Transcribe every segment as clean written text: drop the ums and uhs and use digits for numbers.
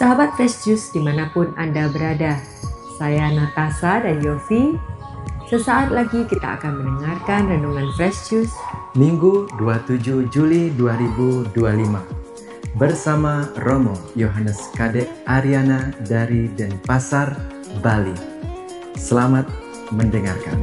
Sahabat Fresh Juice dimanapun Anda berada, saya Natasha dan Yofi. Sesaat lagi kita akan mendengarkan Renungan Fresh Juice Minggu 27 Juli 2025 bersama Romo Yohanes Kadek Ariana dari Denpasar, Bali. Selamat mendengarkan.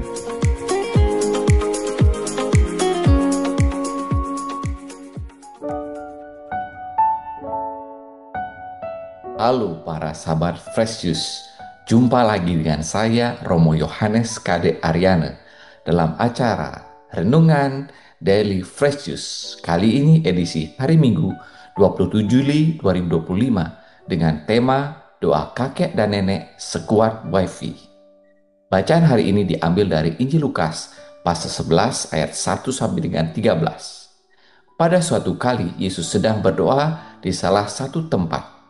Halo para sahabat Fresh Juice, jumpa lagi dengan saya Romo Yohanes Kadek Ariana dalam acara Renungan Daily Fresh Juice. Kali ini edisi hari Minggu 27 Juli 2025 dengan tema Doa Kakek dan Nenek Sekuat Wifi. Bacaan hari ini diambil dari Injil Lukas pasal 11 ayat 1 sampai dengan 13. Pada suatu kali Yesus sedang berdoa di salah satu tempat.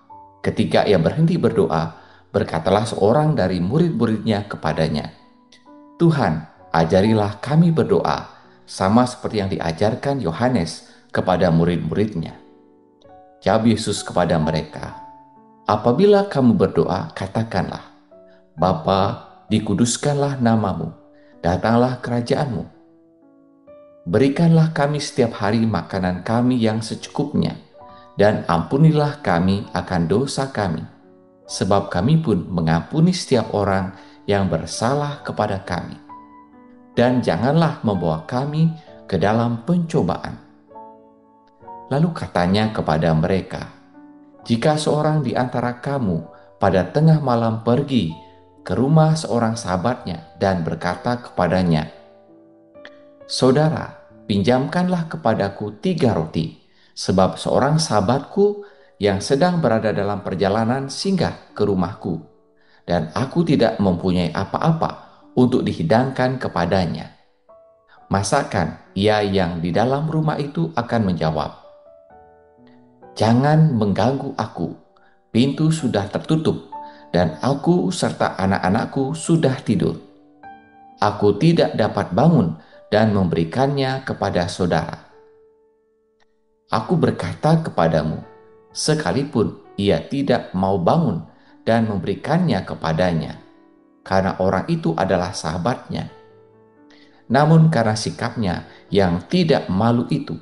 Ketika ia berhenti berdoa, berkatalah seorang dari murid-muridnya kepadanya, "Tuhan, ajarilah kami berdoa, sama seperti yang diajarkan Yohanes kepada murid-muridnya." Jawab Yesus kepada mereka, "Apabila kamu berdoa, katakanlah, Bapa, dikuduskanlah namamu, datanglah kerajaanmu. Berikanlah kami setiap hari makanan kami yang secukupnya, dan ampunilah kami akan dosa kami, sebab kami pun mengampuni setiap orang yang bersalah kepada kami. Dan janganlah membawa kami ke dalam pencobaan." Lalu katanya kepada mereka, "Jika seorang di antara kamu pada tengah malam pergi ke rumah seorang sahabatnya dan berkata kepadanya, 'Saudara, pinjamkanlah kepadaku 3 roti, sebab seorang sahabatku yang sedang berada dalam perjalanan singgah ke rumahku, dan aku tidak mempunyai apa-apa untuk dihidangkan kepadanya.' Masakan ia yang di dalam rumah itu akan menjawab, 'Jangan mengganggu aku, pintu sudah tertutup, dan aku serta anak-anakku sudah tidur. Aku tidak dapat bangun dan memberikannya kepada saudara.' Aku berkata kepadamu, sekalipun ia tidak mau bangun dan memberikannya kepadanya, karena orang itu adalah sahabatnya. Namun karena sikapnya yang tidak malu itu,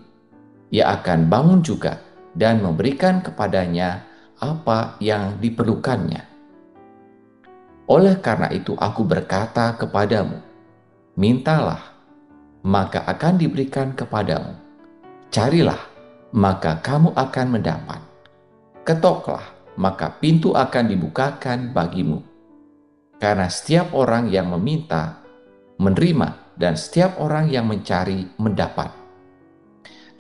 ia akan bangun juga dan memberikan kepadanya apa yang diperlukannya. Oleh karena itu aku berkata kepadamu, mintalah, maka akan diberikan kepadamu. Carilah, maka kamu akan mendapat. Ketoklah, maka pintu akan dibukakan bagimu. Karena setiap orang yang meminta, menerima, dan setiap orang yang mencari, mendapat.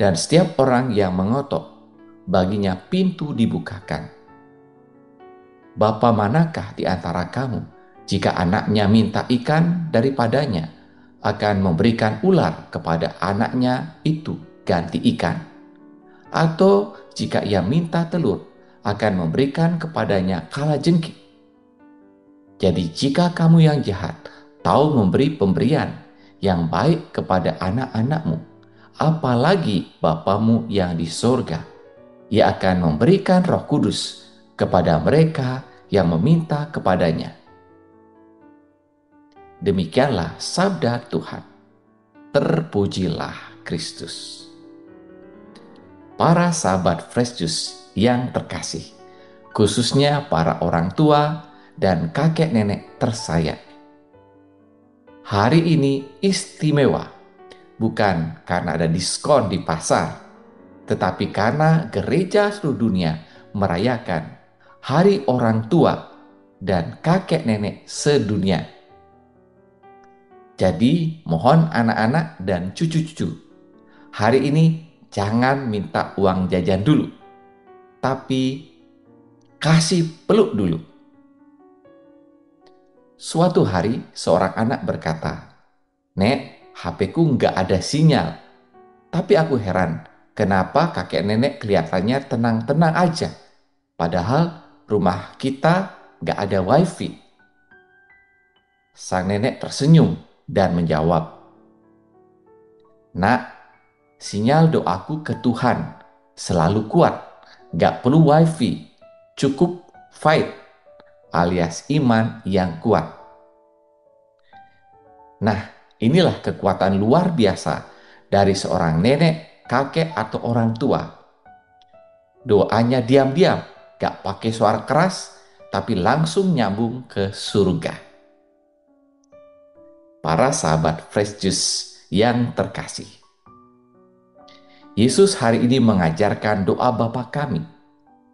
Dan setiap orang yang mengotok, baginya pintu dibukakan. Bapa manakah di antara kamu, jika anaknya minta ikan daripadanya, akan memberikan ular kepada anaknya itu ganti ikan? Atau jika ia minta telur, akan memberikan kepadanya kalajengking? Jadi jika kamu yang jahat tahu memberi pemberian yang baik kepada anak-anakmu, apalagi Bapamu yang di sorga, ia akan memberikan Roh Kudus kepada mereka yang meminta kepadanya." Demikianlah sabda Tuhan. Terpujilah Kristus. Para sahabat Fresh Juice yang terkasih, khususnya para orang tua dan kakek nenek tersayang, hari ini istimewa, bukan karena ada diskon di pasar, tetapi karena gereja seluruh dunia merayakan Hari Orang Tua dan Kakek Nenek Sedunia. Jadi mohon anak-anak dan cucu-cucu, hari ini jangan minta uang jajan dulu, tapi kasih peluk dulu. Suatu hari seorang anak berkata, "Nek, HP-ku nggak ada sinyal. Tapi aku heran, kenapa kakek nenek kelihatannya tenang-tenang aja, padahal rumah kita nggak ada wifi." Sang nenek tersenyum dan menjawab, "Nak, sinyal doaku ke Tuhan selalu kuat, nggak perlu wifi, cukup faith alias iman yang kuat. Nah, inilah kekuatan luar biasa dari seorang nenek, kakek, atau orang tua. Doanya diam-diam, gak pakai suara keras, tapi langsung nyambung ke surga. Para sahabat Fresh Juice yang terkasih, Yesus hari ini mengajarkan doa Bapa kami,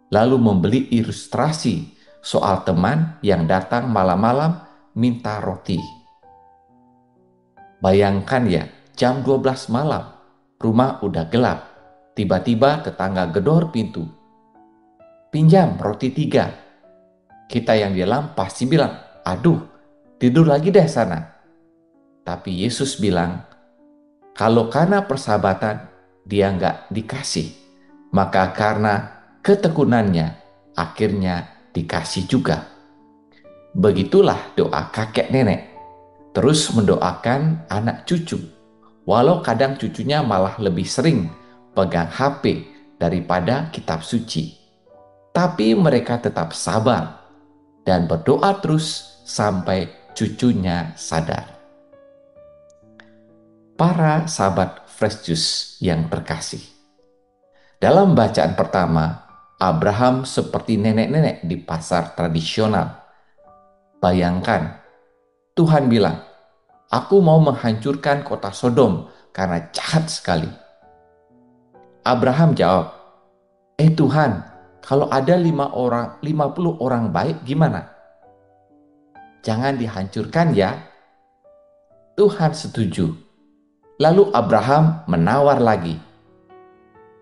lalu memberi ilustrasi soal teman yang datang malam-malam minta roti. Bayangkan ya, jam 12 malam, rumah udah gelap, tiba-tiba tetangga gedor pintu. Pinjam roti 3. Kita yang di dalam pasti bilang, aduh, tidur lagi deh sana. Tapi Yesus bilang, kalau karena persahabatan dia nggak dikasih, maka karena ketekunannya akhirnya dikasih juga. Begitulah doa kakek nenek, terus mendoakan anak cucu, walau kadang cucunya malah lebih sering pegang HP daripada kitab suci. Tapi mereka tetap sabar dan berdoa terus sampai cucunya sadar. Para sahabat Fresh Juice yang terkasih, dalam bacaan pertama, Abraham seperti nenek-nenek di pasar tradisional. Bayangkan, Tuhan bilang, aku mau menghancurkan kota Sodom karena jahat sekali. Abraham jawab, Tuhan, kalau ada 50 orang baik gimana? Jangan dihancurkan ya. Tuhan setuju. Lalu Abraham menawar lagi.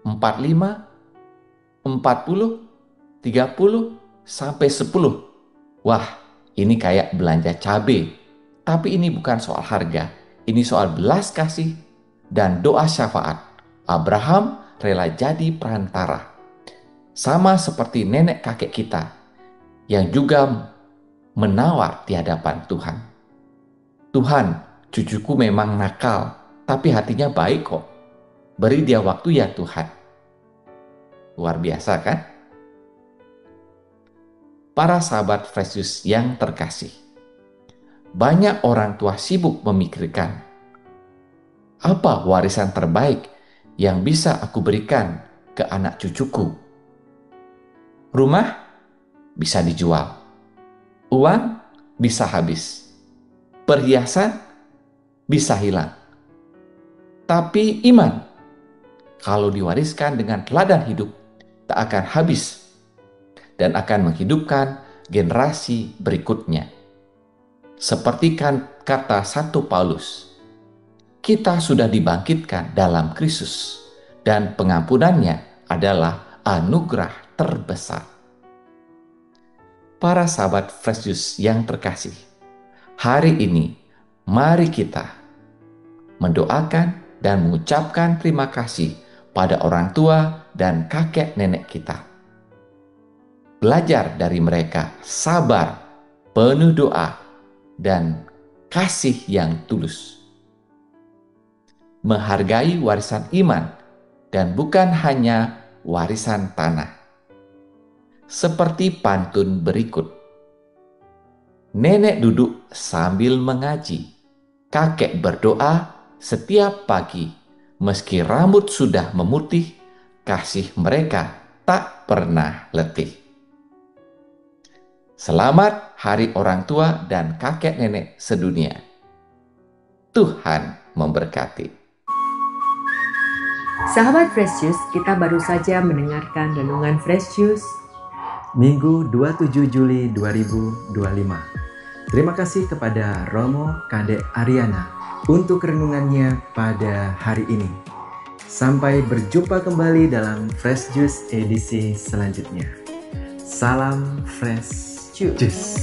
45, 40, 30, sampai 10. Wah, ini kayak belanja cabai. Tapi ini bukan soal harga. Ini soal belas kasih dan doa syafaat. Abraham rela jadi perantara. Sama seperti nenek kakek kita yang juga menawar di hadapan Tuhan. Tuhan, cucuku memang nakal, tapi hatinya baik kok. Beri dia waktu ya Tuhan. Luar biasa kan? Para sahabat Fresh Juice yang terkasih, banyak orang tua sibuk memikirkan, apa warisan terbaik yang bisa aku berikan ke anak cucuku? Rumah bisa dijual, uang bisa habis, perhiasan bisa hilang. Tapi iman, kalau diwariskan dengan teladan hidup, tak akan habis dan akan menghidupkan generasi berikutnya. Seperti kata 1 Paulus, kita sudah dibangkitkan dalam Kristus dan pengampunannya adalah anugerah terbesar. Para sahabat Fresh Juice yang terkasih, hari ini mari kita mendoakan dan mengucapkan terima kasih pada orang tua dan kakek nenek kita. Belajar dari mereka sabar, penuh doa, dan kasih yang tulus. Menghargai warisan iman dan bukan hanya warisan tanah. Seperti pantun berikut. Nenek duduk sambil mengaji, kakek berdoa setiap pagi, meski rambut sudah memutih, kasih mereka tak pernah letih. Selamat Hari Orang Tua dan Kakek Nenek Sedunia. Tuhan memberkati. Sahabat Fresh Juice, kita baru saja mendengarkan renungan Fresh Juice Minggu 27 Juli 2025. Terima kasih kepada Romo Kadek Ariana untuk renungannya pada hari ini. Sampai berjumpa kembali dalam Fresh Juice edisi selanjutnya. Salam Fresh Juice.